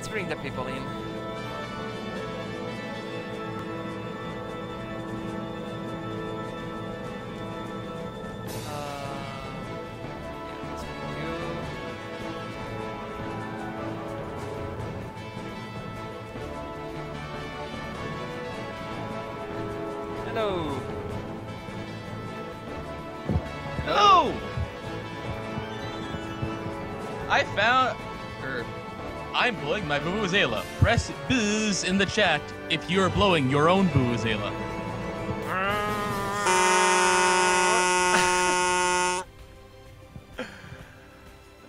let's bring the people in. Yeah, let's bring you. Hello. Hello! I found... I'm blowing my vuvuzela. Press booze in the chat if you're blowing your own vuvuzela.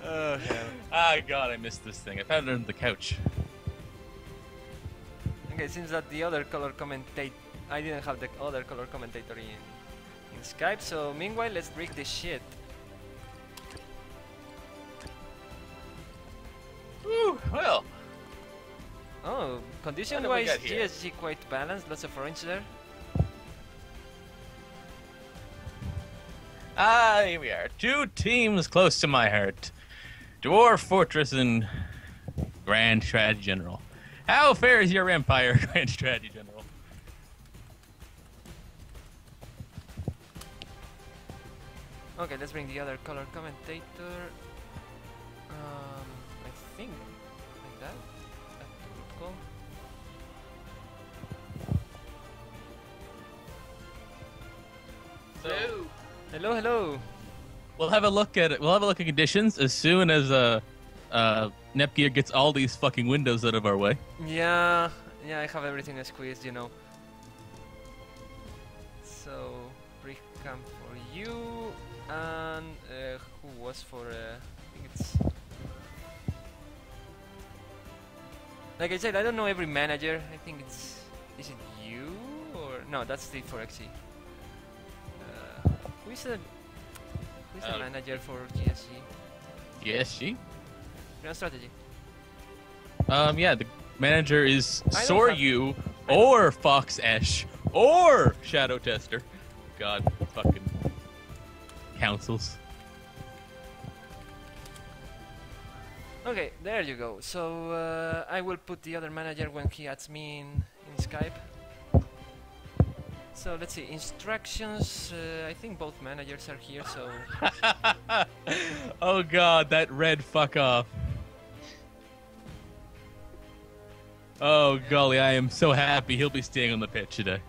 Oh hell. Ah, God, I missed this thing. I found it under the couch. Okay, seems that the other color commentate... I didn't have the other color commentator in Skype, so meanwhile, let's break this shit. Ooh, well. Oh, condition What do we wise, got here? GSG quite balanced, lots of orange there. Ah, here we are. Two teams close to my heart. Dwarf Fortress and Grand Strategy General. How fair is your empire, Grand Strategy General? Okay, let's bring the other color commentator. I think like that. That would go. Hello. Hello, hello. We'll have a look at it. We'll have a look at conditions as soon as Nepgear gets all these fucking windows out of our way. Yeah, I have everything squeezed, you know. So, brick camp for you, and who was for? I think it's. Like I said, I don't know every manager. I think it's. Is it you or no? That's the 4xe. Who's the manager for GSG? GSG? Grand strategy. Yeah, the manager is I don't have- Soryu or Fox Esh or Shadow Tester. God, fucking councils. Okay, there you go. So I will put the other manager when he adds me in Skype. So let's see, instructions. I think both managers are here, so Oh God, that red fuck off. Oh golly, I am so happy he'll be staying on the pitch today.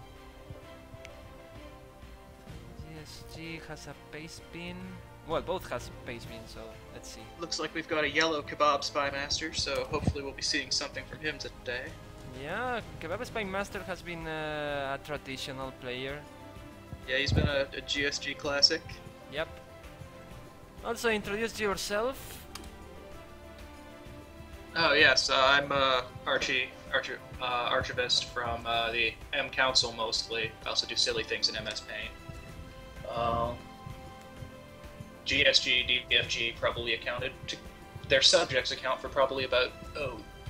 GSG has a pace pin. Well, both has pace pin, so let's see. Looks like we've got a yellow kebab spy master, so hopefully we'll be seeing something from him today. Yeah, Kebab Spy Master has been a traditional player. Yeah, he's been a GSG classic. Yep. Also, introduce yourself. Oh yes, I'm archivist from the M Council mostly. I also do silly things in MS Paint. GSG, DFG probably accounted to their subjects account for probably about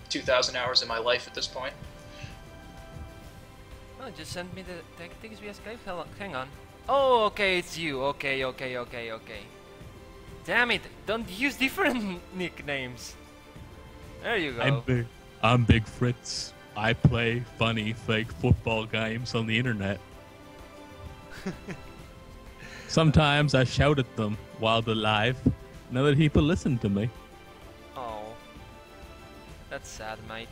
2,000 hours of my life at this point. Oh, just send me the tactics via Skype. Hang on. Oh, okay, it's you. Okay. Damn it! Don't use different nicknames. There you go. I'm Big Fritz. I play funny fake football games on the internet. Sometimes I shout at them while they're live, and other people listen to me. Oh, that's sad, mate.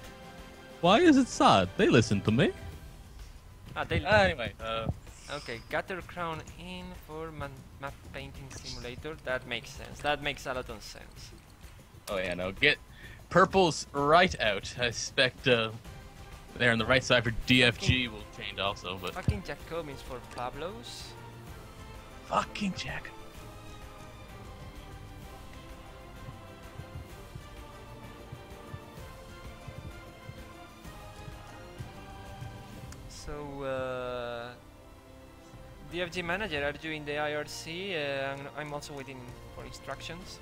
Why is it sad? They listen to me. Ah, they. Anyway, Okay, Gutter Crown in for map painting simulator. That makes sense. That makes a lot of sense. oh yeah, no, get purples right out. I expect there on the right side for DFG will change also, but Fucking Jacobins for Pablos. fucking Jack. So, DFG manager, are you in the IRC? I'm also waiting for instructions.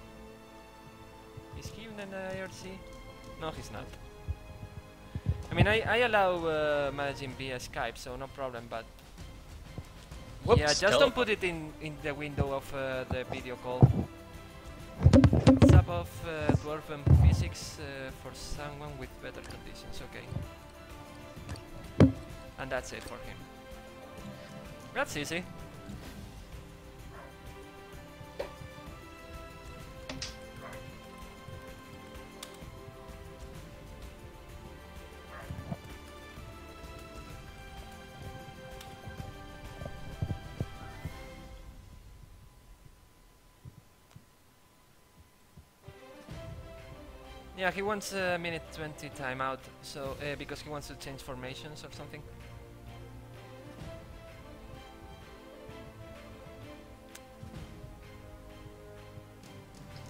Is he in the IRC? No, he's not. I mean, I allow managing via Skype, so no problem, but... Whoops, yeah, just don't put it in the window of the video call. Sup, above Dwarf and physics for someone with better conditions. Okay. And that's it for him. That's easy. Yeah, he wants a minute 20 timeout, so because he wants to change formations or something.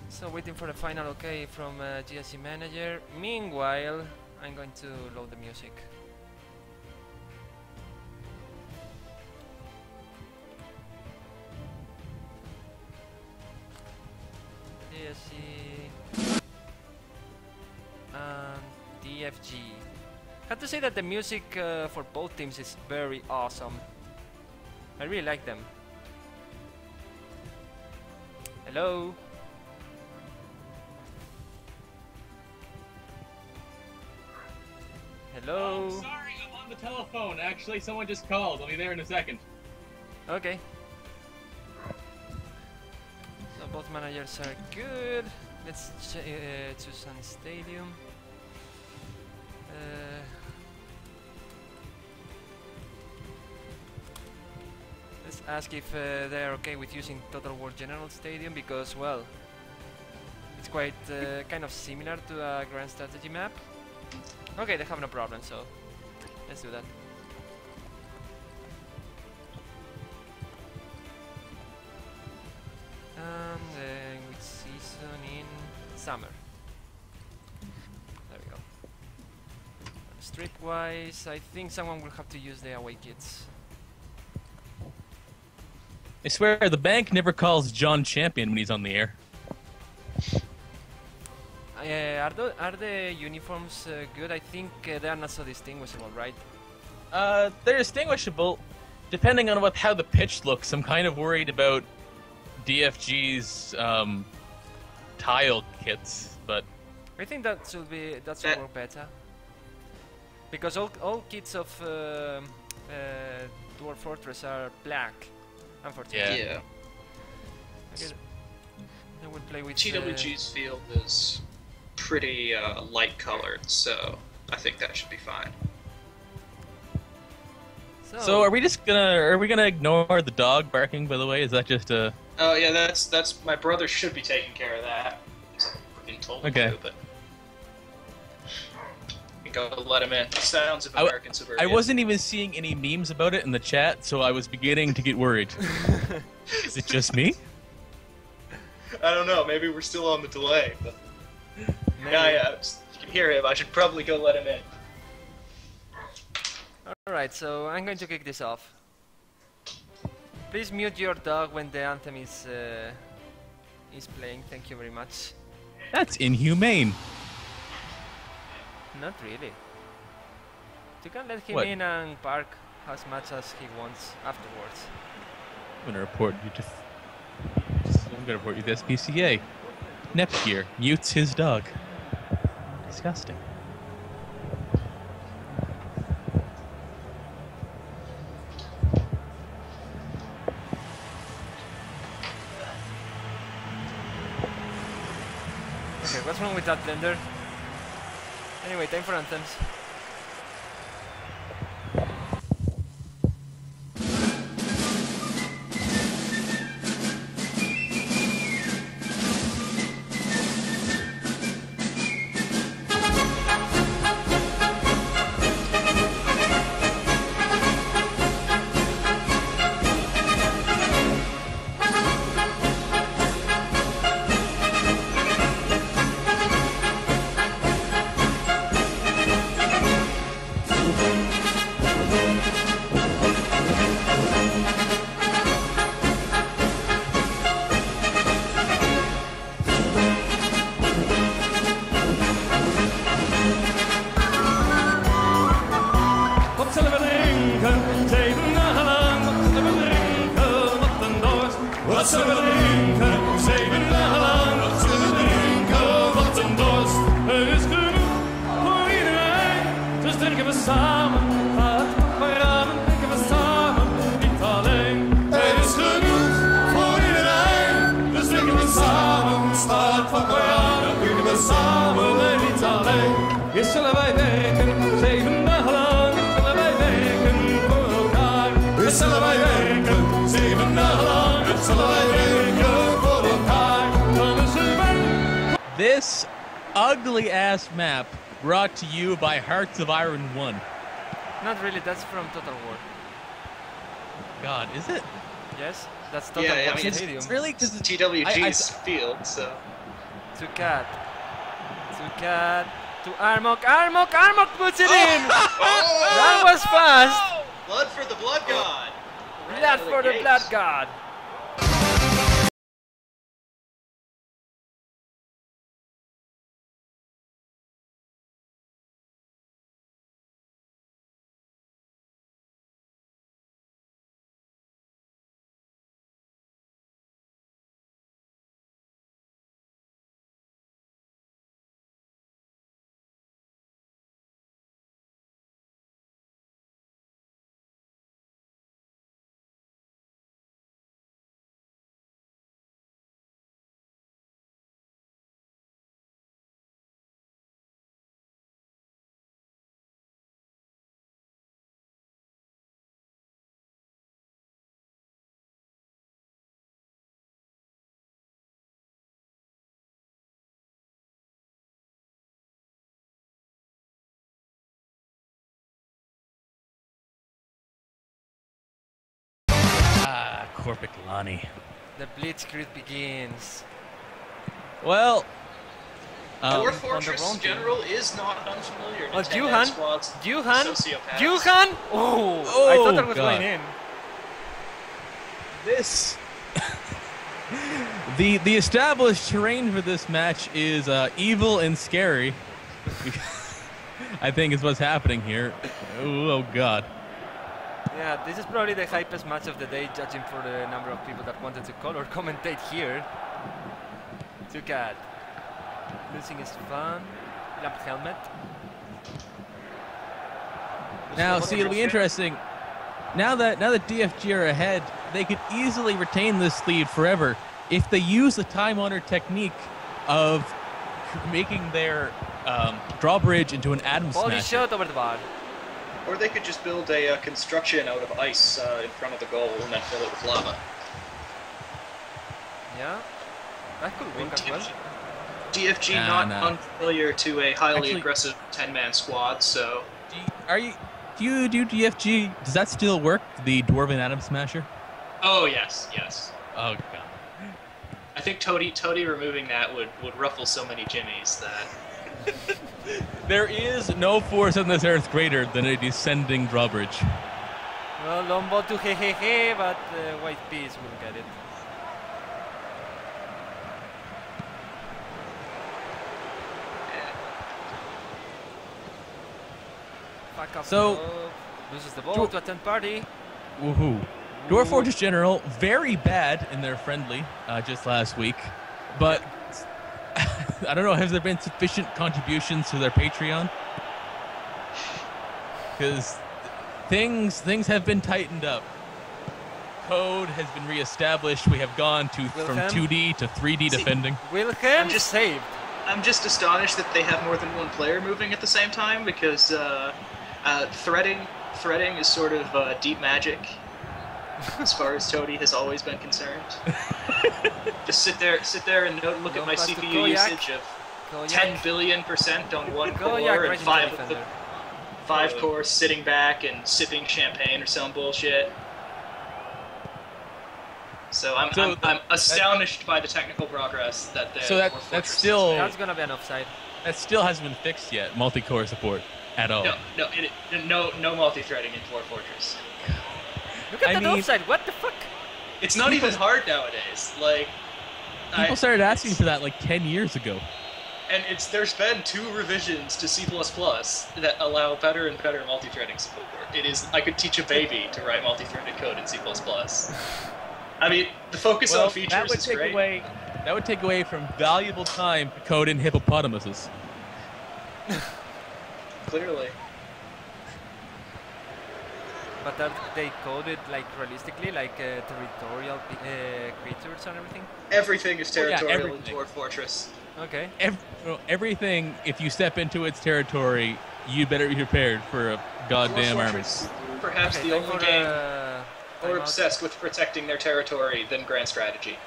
So waiting for the final okay from GSC manager. Meanwhile, I'm going to load the music. GSC and DFG. I have to say that the music for both teams is very awesome. I really like them. Hello? Hello? Oh, sorry, I'm on the telephone. Actually, someone just called. I'll be there in a second. Okay. So both managers are good. Let's choose an stadium. Let's ask if they're okay with using Total War General Stadium because, well, it's quite kind of similar to a Grand Strategy map. Okay, they have no problem, so let's do that. And then with season in summer. There we go. Streak-wise, I think someone will have to use the away kits. I swear, the bank never calls John Champion when he's on the air. Are the uniforms good? I think they are not so distinguishable, right? They're distinguishable, depending on how the pitch looks. I'm kind of worried about DFG's tile kits, but I think that should work better. Because all kits of Dwarf Fortress are black, unfortunately. Yeah. Okay, then we'll play with TWG's field is pretty light colored, so I think that should be fine. So are we gonna ignore the dog barking, by the way? Is that just a... Oh yeah, that's my brother should be taking care of that. He's freaking told me to, but you gotta let him in. Sounds of American suburbia. I wasn't even seeing any memes about it in the chat, so I was beginning to get worried. Is it just me? I don't know, maybe we're still on the delay, but yeah, you can hear him. I should probably go let him in. Alright, so I'm going to kick this off. Please mute your dog when the anthem is playing. Thank you very much. That's inhumane. Not really. You can let him What? in and bark as much as he wants afterwards. I'm gonna report you to... I'm gonna report you to SPCA. Nepgear mutes his dog. Disgusting. Okay, what's wrong with that blender? Anyway, time for anthems. is genoeg voor iedereen. Dus denken we samen, gaat bij ramen, denken we samen, niet alleen. Het is genoeg voor iedereen. Dus denken we samen, staat van bij ramen, denken we samen en niet alleen. Eerst zullen wij werken, 7 dagen lang. Zullen wij werken voor elkaar. Eerst zullen wij werken, 7 dagen lang. En zullen wij werken voor elkaar. Dan is er werk. This ugly ass map brought to you by Hearts of Iron 1. Not really, that's from Total War. God, is it? Yes, that's Total Yeah, War I mean, Stadium. It's really because TWG's field, so. To Cat. To Cat. To Armok. Armok! Armok puts it in! That was fast! Blood for the Blood God! Right Blood out of for the gate. Blood God! Ah, Corpic Lani. The Blitzkrieg begins. Well, Dwarf on the Fortress wrong team. General is not unfamiliar to Oh, 10 Juhan? squads. Juhan? Sociopaths. Juhan? Oh, I thought that was God. going in. this the established terrain for this match is evil and scary. I think is what's happening here. Oh God. Yeah, this is probably the hypest match of the day, judging for the number of people that wanted to call or commentate here. To Cat. Losing his fun. Lamp helmet. Now, see, it'll be interesting. Now that DFG are ahead, they could easily retain this lead forever if they use the time-honored technique of making their drawbridge into an atom Body smasher. shot over the bar. Or they could just build a construction out of ice in front of the goal and then fill it with lava. Yeah, that could work as well. DFG Nah, not nah. unfamiliar to a highly Actually- aggressive 10-man squad, so. Do you do DFG? Does that still work? The Dwarven Atom Smasher? Oh yes, yes. Oh God. I think Toady removing that would ruffle so many jimmies that. There is no force on this earth greater than a descending drawbridge. Well, Lombo to hehehe, but White Peas will get it. Fuck off. So- Loses the ball to a 10 party. Woohoo. Dwarf Fortress General, very bad in their friendly just last week, but I don't know, has there been sufficient contributions to their Patreon? Because things have been tightened up. Code has been reestablished. We have gone from Wilhelm? 2D to 3D defending. Wilhelm just- saved. I'm just astonished that they have more than one player moving at the same time because threading is sort of deep magic as far as Toady has always been concerned. Just sit there and look Don't at my pass to CPU Koyak. usage of Koyak. 10 billion% on one core Koyak and right into five defender. five cores sitting back and sipping champagne or some bullshit. So I'm astonished by the technical progress that they. So that's still That's gonna be an offside. that still hasn't been fixed yet. Multi-core support at all. no multi-threading in Dwarf Fortress. Look at I that mean- offside. What the fuck? It's not even hard nowadays. Like, People started asking for that like 10 years ago. and there's been 2 revisions to C++ that allow better and better multi-threading support. I could teach a baby to write multi-threaded code in C++. I mean, the focus on features that would is take great. away from valuable time to code in hippopotamuses. Clearly. But are they coded like realistically, like territorial creatures and everything? Everything is Oh, yeah, territorial in everything. Dwarf Fortress. Okay. Everything, if you step into its territory, you better be prepared for a Dwarf goddamn army. Fortress, perhaps Okay, the time only for, game more timeout. obsessed with protecting their territory than Grand Strategy.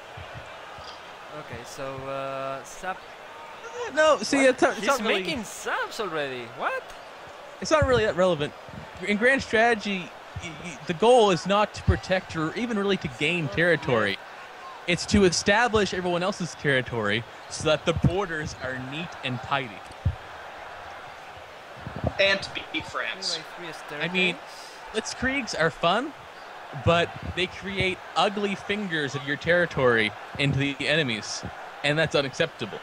Okay, so sub. No, see, it's He's not really. making subs already. What? It's not really that relevant. In Grand Strategy, the goal is not to protect or even really to gain territory. It's to establish everyone else's territory so that the borders are neat and tidy. And to beat France. I mean, blitzkriegs are fun, but they create ugly fingers of your territory into the enemies, and that's unacceptable.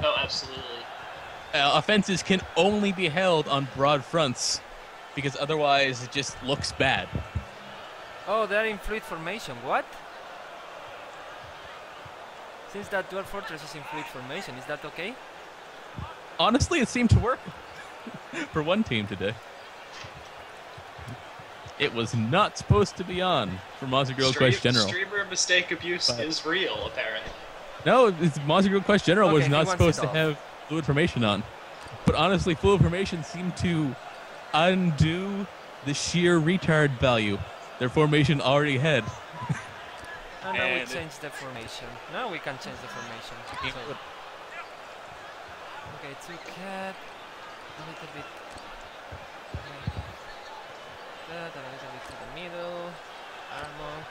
Oh, absolutely. Offenses can only be held on broad fronts, because otherwise it just looks bad. Oh, they're in fluid formation. What? Since that Dwarf Fortress is in fluid formation, is that okay? Honestly, it seemed to work for one team today. It was not supposed to be on for Monster Girl Quest General. Streamer mistake abuse is real, apparently. No, Monster Girl Quest General was Okay, not he wants supposed it to off. have fluid formation on. But honestly, fluid formation seemed to undo the sheer retard value their formation already had. Oh, now we And change the formation. Now we can change the formation. So, okay, 2 cat, a little bit. Okay. That, a little bit to the middle. Armonk.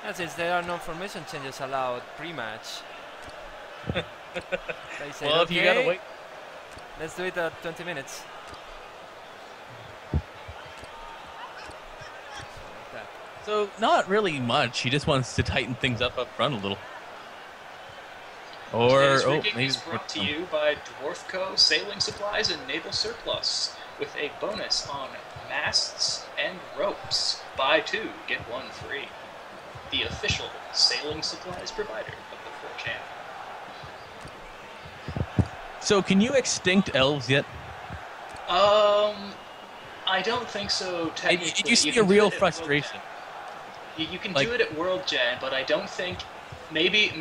And since there are no formation changes allowed pre-match, they said, Well, if okay, you gotta wait. let's do it at 20 minutes. So, not really much. He just wants to tighten things up front a little. Or, Today's oh, rigging maybe is brought to you by Dwarf Co. Sailing Supplies and Naval Surplus, with a bonus on masts and ropes. Buy 2, get 1 free. The official sailing supplies provider of the 4chan. So, can you extinct elves yet? I don't think so. Did Technically, you see can a do real it at frustration? World Gen. You can Like- do it at World Gen, but I don't think. Maybe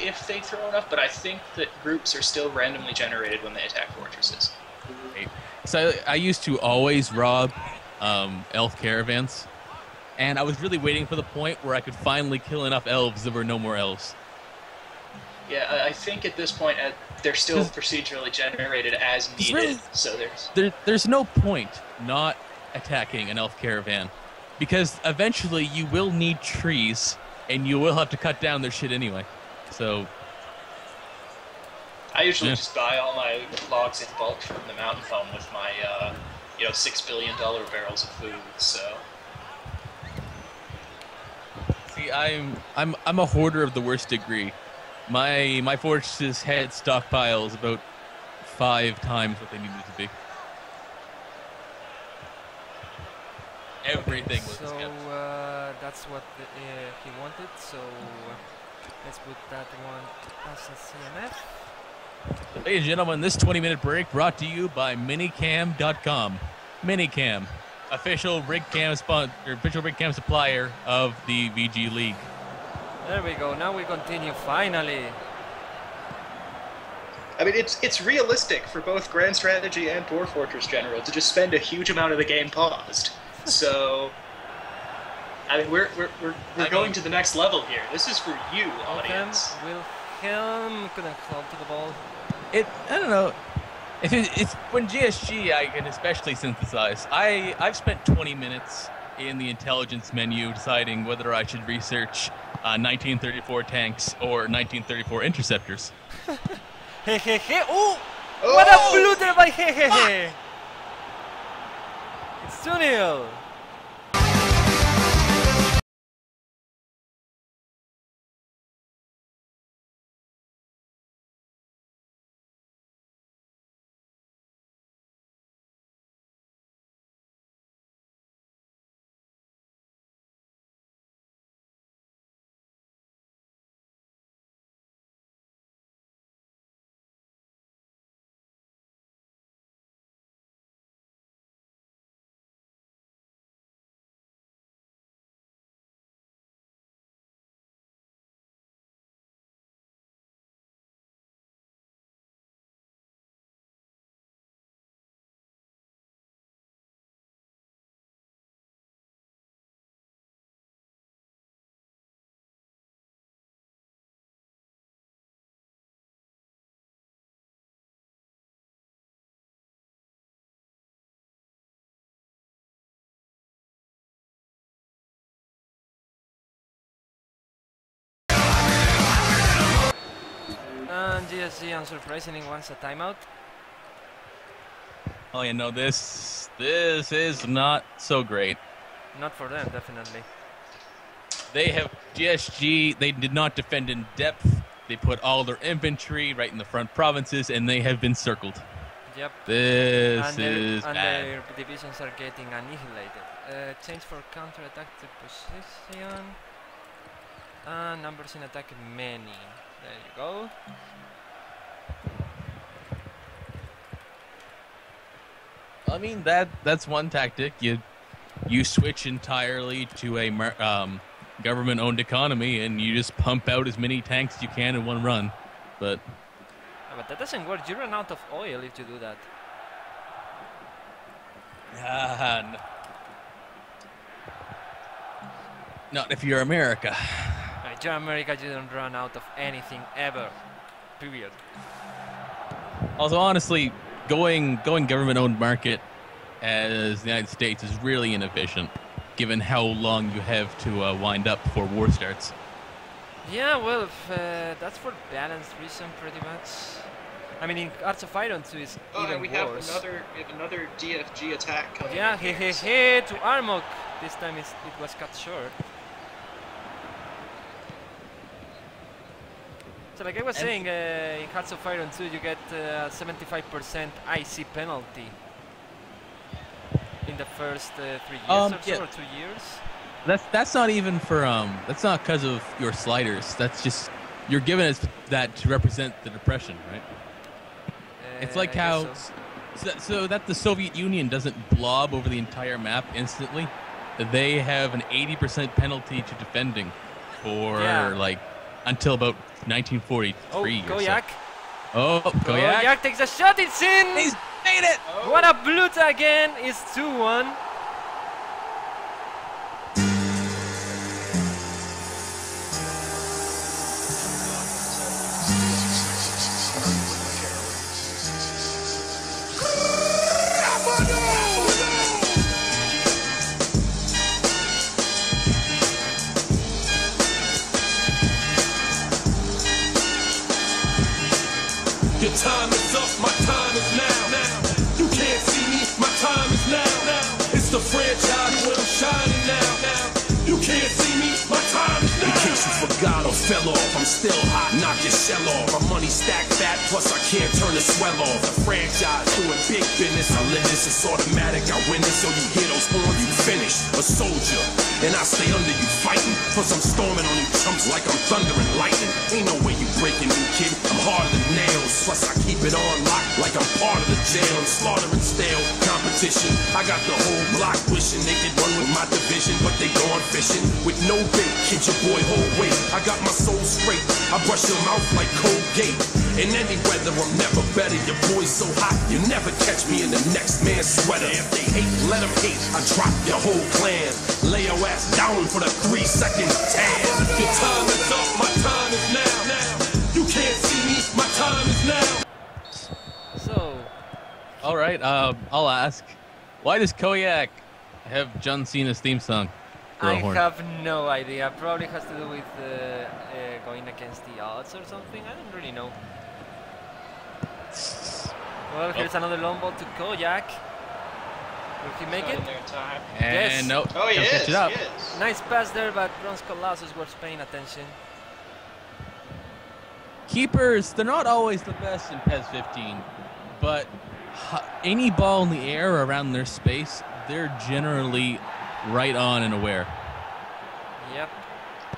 if they throw enough, but I think that groups are still randomly generated when they attack fortresses. So I used to always rob elf caravans, and I was really waiting for the point where I could finally kill enough elves there were no more elves. Yeah, I think at this point they're still procedurally generated as needed. really- So there's. There's no point not attacking an elf caravan, because eventually you will need trees, and you will have to cut down their shit anyway. So I usually Yeah. just buy all my logs in bulk from the mountain home with my $6 billion barrels of food. So. see, I'm a hoarder of the worst degree. My fortresses had stockpiles about 5 times what they needed to be. Everything was So kept. that's what he wanted. So let's put that one as a CMF. Ladies and gentlemen, this 20-minute break brought to you by Minicam.com. Minicam, official rig cam supplier of the VG League. There we go. Now we continue finally. I mean, it's realistic for both Grand Strategy and Dwarf Fortress General to just spend a huge amount of the game paused. So, I mean, we're going to the next level here. This is for you, audience. Wilhelm couldn't hold to the ball. I don't know. It's when GSG I can especially synthesize. I've spent 20 minutes in the intelligence menu deciding whether I should research 1934 tanks or 1934 interceptors. Hehehe. Oh! What a blunder by Hehehe! It's 2-0. GSG unsurprisingly wants a timeout. Oh, you know, this is not so great. Not for them, definitely. They have GSG. They did not defend in depth. They put all their infantry right in the front provinces, and they have been circled. Yep. This and is and bad. their divisions are getting annihilated. Change for counter-attack to position. Numbers in attack many. There you go. I mean, that's one tactic. You switch entirely to a government-owned economy, and you just pump out as many tanks as you can in one run. But But that doesn't work. You run out of oil if you do that. not if you're America. You're America, you don't run out of anything ever. Period. Also, honestly, going government-owned market as the United States is really inefficient, given how long you have to wind up before war starts. Yeah, well, that's for balanced reason, pretty much. I mean, in Arts of Iron 2 is even and we worse. have another DFG attack coming. Yeah, in he here, so- to Armok. This time it was cut short. So like I was saying, in Hearts of Iron 2 you get 75% IC penalty in the first 3 years or so, yeah. or 2 years. That's not even for that's not because of your sliders. That's just you're given as that to represent the depression, right? It's like I how guess so that the Soviet Union doesn't blob over the entire map instantly. They have an 80% penalty to defending for like until about 1943 Oh, or so. Koyak. Oh, Koyak. Koyak takes a shot, it's in! He's made it! What a Bluta again! It's 2-1. Your time is up, my time is now. You can't see me, my time is now. It's the franchise where I'm shining now. You can't see me, my time is now. In case you forgot or fell off, I'm still hot, knock your shell off. My money stacked fat, plus I can't turn the swell off. The franchise doing big business, I live this, it's automatic. I win this, so you hear those horns, you finish. A soldier, and I stay under you fighting. Plus I'm storming on you chumps like I'm thunder and lightning. Ain't no way you breaking me, kid. I'm harder than nails. Plus I keep it on lock like I'm part of the jail. I'm slaughtering stale competition. I got the whole block wishing they could run with my division, but they gone fishing with no bait. Kid your boy whole weight. I got my soul straight. I brush your mouth like Colgate. In any weather, I'm never better. Your boy's so hot, you never catch me in the next man's sweater. If they hate, let them hate. I drop your whole clan. Lay your ass down for the 3 second tan. Your time is up, my time is now. You can't see me, my time is now. So, All right, I'll ask. Why does Koyak have John Cena's theme song? I Horn? have no idea. Probably has to do with going against the odds or something. I don't really know. Well, here's another long ball to Koyak. Will he make it? In there in time. And Yes. no, Oh, he can't is. catch it up. He is. Nice pass there, but Bronze Colossus was paying attention. Keepers, they're not always the best in PES 15, but any ball in the air around their space, they're generally right on and aware. Yep.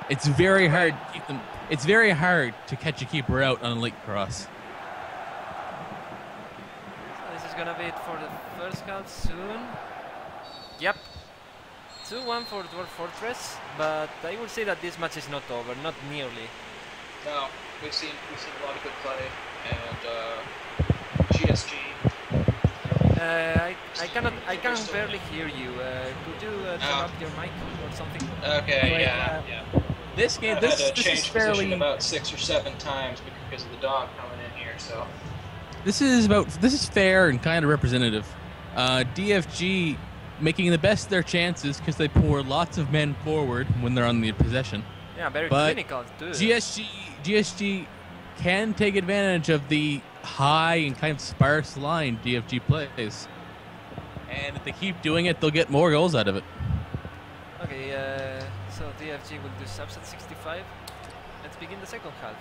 It's very hard to keep them. It's very hard to catch a keeper out on a late cross. So this is gonna be it for the first half soon. Yep. 2-1 for Dwarf Fortress, but I will say that this match is not over, not nearly. No, we've seen a lot of good play, and GSG. I can barely hear you. Could you turn up your mic or something? Okay, Wait, yeah. This game, I had to this is change fairly. position about 6 or 7 times because of the dog coming in here. So This is fair and kind of representative. DFG making the best of their chances because they pour lots of men forward when they're on the possession. Yeah, very But clinical too. GSG can take advantage of the high and kind of sparse line DFG plays. And if they keep doing it, they'll get more goals out of it. Okay, so DFG will do subs at 65. Let's begin the second half.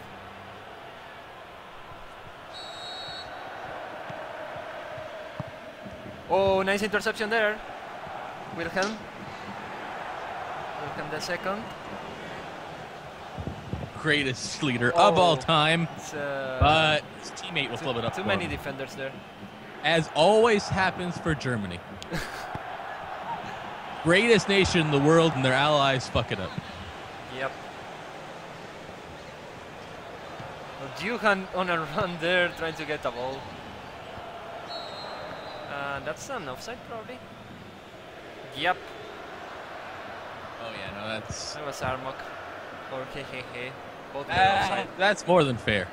Oh, nice interception there. Wilhelm. Wilhelm the second. Greatest leader of all time. But his teammate will flip it up. Too many defenders there. As always happens for Germany. Greatest nation in the world, and their allies fuck it up. Yep. Well, Johan on a run there, trying to get the ball. That's an offside, probably. Yep. Oh yeah, no, that's. That was Armok. Or Hehehe. Both were offside. That's more than fair.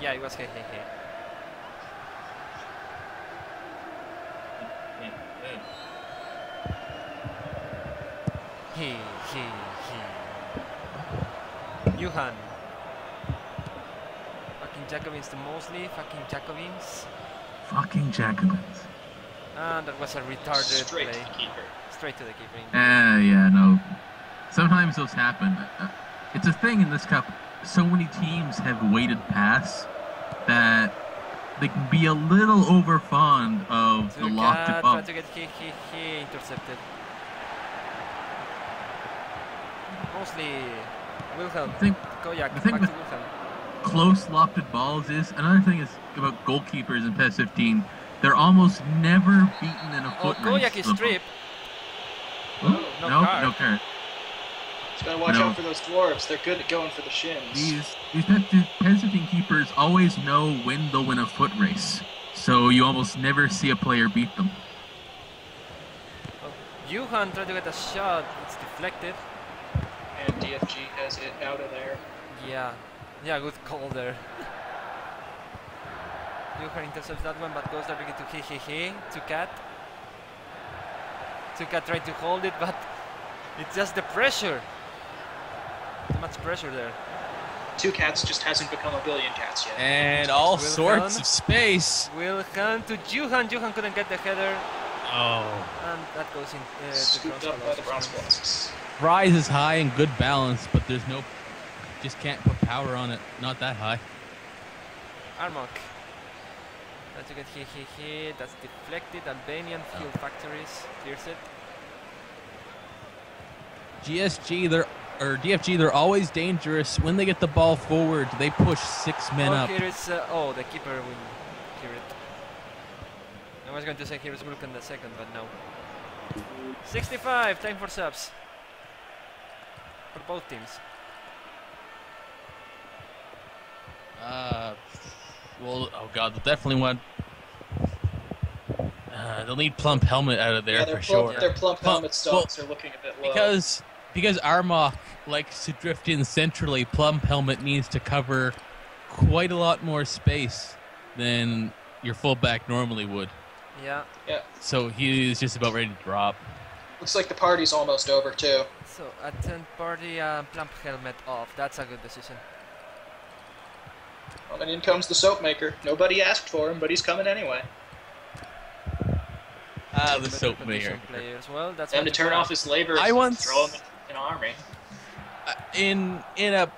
Yeah, it was Hehehe. He. Johan. Fucking Jacobins to Mosley. Fucking Jacobins. Fucking Jacobins. And that was a retarded Straight play. to the keeper. Straight to the keeper. Yeah, no. Sometimes those happen. It's a thing in this cup. So many teams have weighted pass that they can be a little over fond of the locked it Try up. to get he intercepted. Mostly Wilhelm. The Kojak, thing back with to Wilhelm. close locked balls is another thing is about goalkeepers in PES 15. They're almost never beaten in a Oh, foot race. Kojak is stripped. Oh, No no card. card. Just gotta watch No. out for those dwarves. They're good at going for the shins. These PES 15 keepers always know when they'll win a foot race, so you almost never see a player beat them. Oh, Johan tried to get a shot. It's deflected. And DFG has it out of there. Yeah, good call there. Johan intercepts that one, but goes directly to Hehehe, to Cat. To Cat tried to hold it, but it's just the pressure. Too much pressure there. Two Cats just hasn't become a billion cats yet. And all Wilhelm. sorts of space. Wilhelm to Johan. Johan couldn't get the header, Oh. and that goes in to Scooped up by the bronze Colossus. blocks. Rise is high and good balance, but there's no. Just can't put power on it. Not that high. Armok. Trying to get Hehehe. That's deflected. Albanian Fuel Factories clears it. DFG, they're always dangerous. When they get the ball forward, they push 6 men up. Here is the keeper will clear it. I was going to say here is Vulcan the second, but no. 65, time for subs. For both teams. Well, oh god, they'll definitely want. They'll need Plump Helmet out of there for sure. Their plump helmet stocks are looking a bit low. Because Armok likes to drift in centrally, Plump Helmet needs to cover quite a lot more space than your fullback normally would. Yeah. So he's just about ready to drop. Looks like the party's almost over too. So attend party, plump helmet off. That's a good decision. Well, and in comes the soap maker. Nobody asked for him, but he's coming anyway. The Better soap position maker. players. Well, that's Time what to you turn got. off his labor I and once- throw him in an army. In a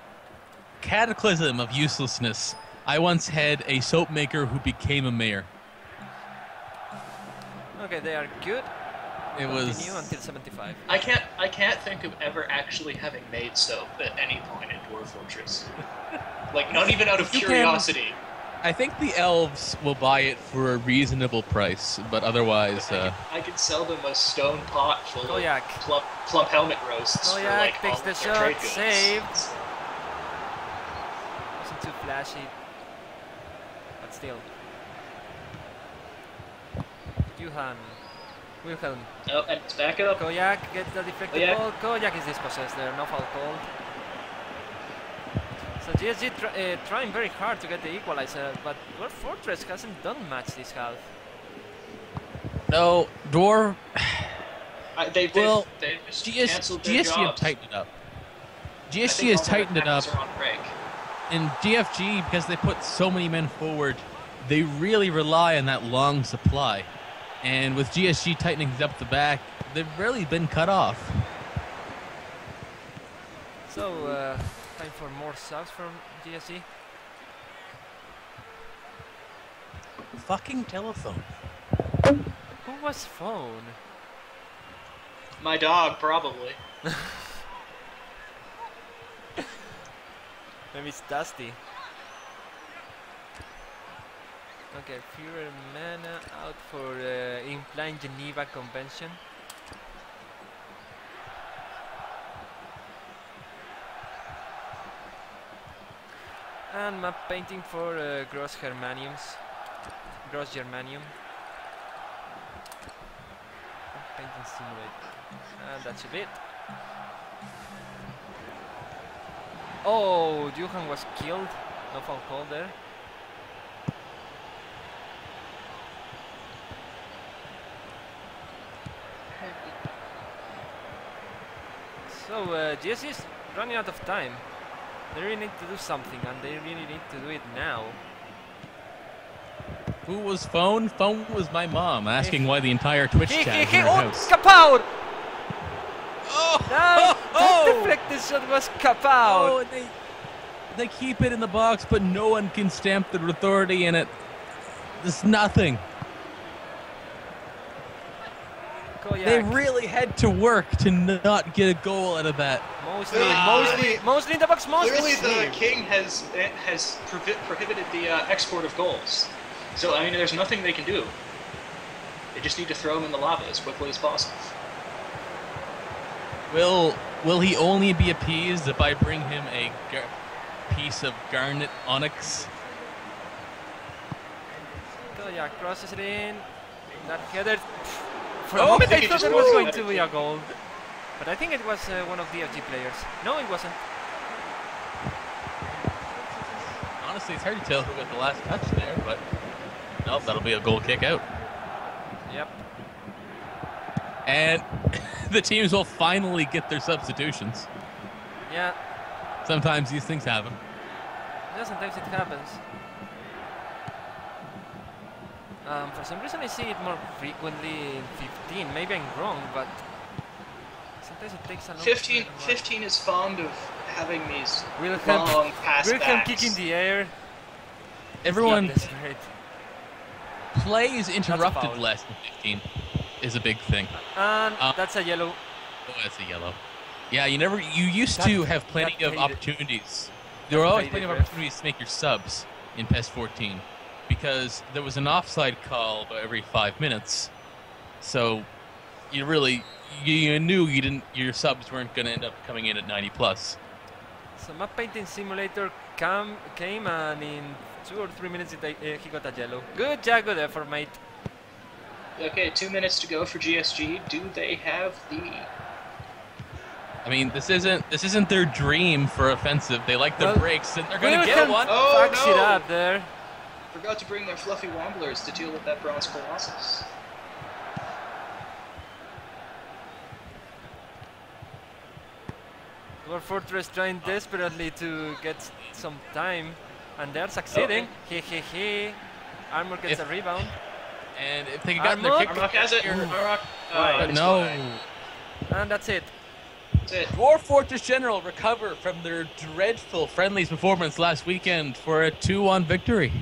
cataclysm of uselessness, I once had a soap maker who became a mayor. Okay, they are good. It Continue was until 75. I can't think of ever actually having made soap at any point in Dwarf Fortress. Like, not even out of You can- curiosity. I think the elves will buy it for a reasonable price, but otherwise, I could sell them a stone pot full Kojak. of plump helmet roasts for Kojak like takes all the of their shot, trade goods. saved. Wasn't too flashy, but still. Johan. Wilhelm. Oh, and let's back it up. Kojak gets the deflected Kojak. ball. Kojak is dispossessed there, no foul called. So GSG trying very hard to get the equalizer, but Dwarf Fortress hasn't done much this half. no, Dwarf. They've just canceled their GSG have jobs. tightened it up. I GSG think has all their tightened it up. attacks are on break. in GFG, because they put so many men forward, they really rely on that long supply. And with GSG tightening things up the back, they've really been cut off. So, time for more subs from GSG. Fucking telephone. Who was phone? My dog, probably. Maybe it's Dusty. Okay, Führer Mana out for Implying Geneva Convention. And map painting for Gross Germanium. Painting simulate. And that's a bit. Oh, Johan was killed. No foul call there. So GSC is running out of time. They really need to do something, and they really need to do it now. Who was phone? Phone was my mom, asking why the entire Twitch chat was in her house. Kapow! Oh! That deflected shot was kapow! Oh, they keep it in the box, but no one can stamp their authority in it. There's nothing. Koyak. They really had to work to not get a goal out of that. Mostly in the box. Clearly, the king has prohibited the export of goals. So I mean, there's nothing they can do. They just need to throw him in the lava as quickly as possible. Will he only be appeased if I bring him a piece of garnet onyx? Koyak crosses it in. That header. For a moment I thought it was going to be a goal. But I think it was one of the FG players. No, it wasn't. Honestly, it's hard to tell who got the last touch there, but nope, that'll be a goal kick out. Yep. And the teams will finally get their substitutions. Yeah. Sometimes these things happen. Yeah, sometimes it happens. For some reason I see it more frequently in 15. Maybe I'm wrong, but sometimes it takes a long 15 is fond of having these Wilhelm long pass backs. kick in the air. Everyone Great. plays interrupted less than 15 is a big thing. And that's a yellow. Oh, that's a yellow. Yeah, you used to have plenty of opportunities. There were always plenty of opportunities to make your subs in PES 14 because there was an offside call about every 5 minutes. So you knew your subs weren't going to end up coming in at 90 plus. So map painting simulator came and in 2 or 3 minutes he got a yellow. Good job, good effort, mate. Okay, 2 minutes to go for GSG. Do they have the? I mean, this isn't their dream for offensive. They like their breaks, and they're going to get one. Oh, fucks it up there. Forgot to bring their fluffy wobblers to deal with that bronze colossus. Dwarf Fortress trying desperately to get some time, and they're succeeding. Hehehe. Armor gets a rebound. And if they got their kick, Armok has it. Armok. but no. And that's it. That's it. Dwarf Fortress General recover from their dreadful friendlies performance last weekend for a 2-1 victory.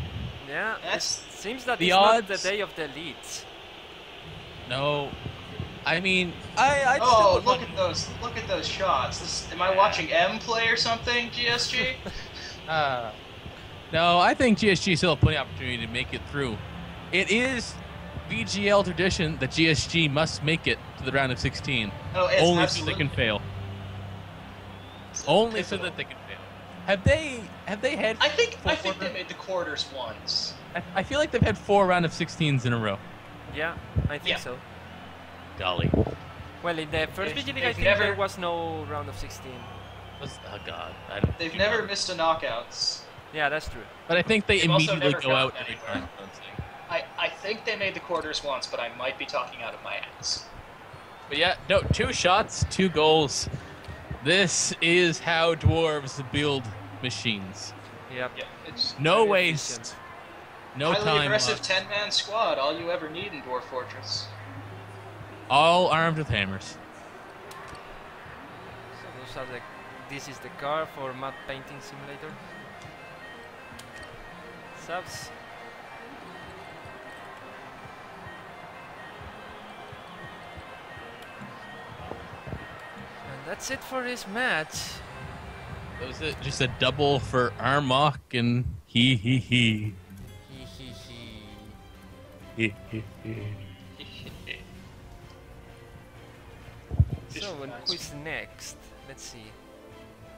Yeah, it seems that the it's odds, not the day of the elites. No, I mean, I Oh, look at those shots. Am I watching M play or something, GSG? No, I think GSG still have plenty of opportunity to make it through. It is VGL tradition that GSG must make it to the round of 16. Oh, it's only absolute. so they can fail. Only so that they can fail. Have they had? I think they made the quarters once. I feel like they've had 4 round of 16s in a row. Yeah, I think so. Golly. Well, in the first They've VG League, I think never- there was no round of 16. Oh God. They've never missed a knockouts. Yeah, that's true. But I think they They've also immediately never go out gotten every anywhere. time. I think they made the quarters once, but I might be talking out of my ass. But yeah, no, 2 shots, 2 goals. This is how dwarves build machines. Yep. Yeah, it's No Very waste. efficient. No highly time aggressive lost. 10-man squad. All you ever need in Dwarf Fortress. All armed with hammers. So those are the. This is the car for map painting simulator. Subs. And that's it for this match. That was it. Just a double for Armok and he. Hee hee hee. So who's next? Let's see.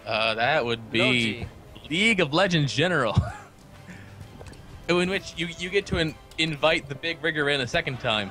That would be Logi. League of Legends General. In which you get to invite the big rigger in a second time.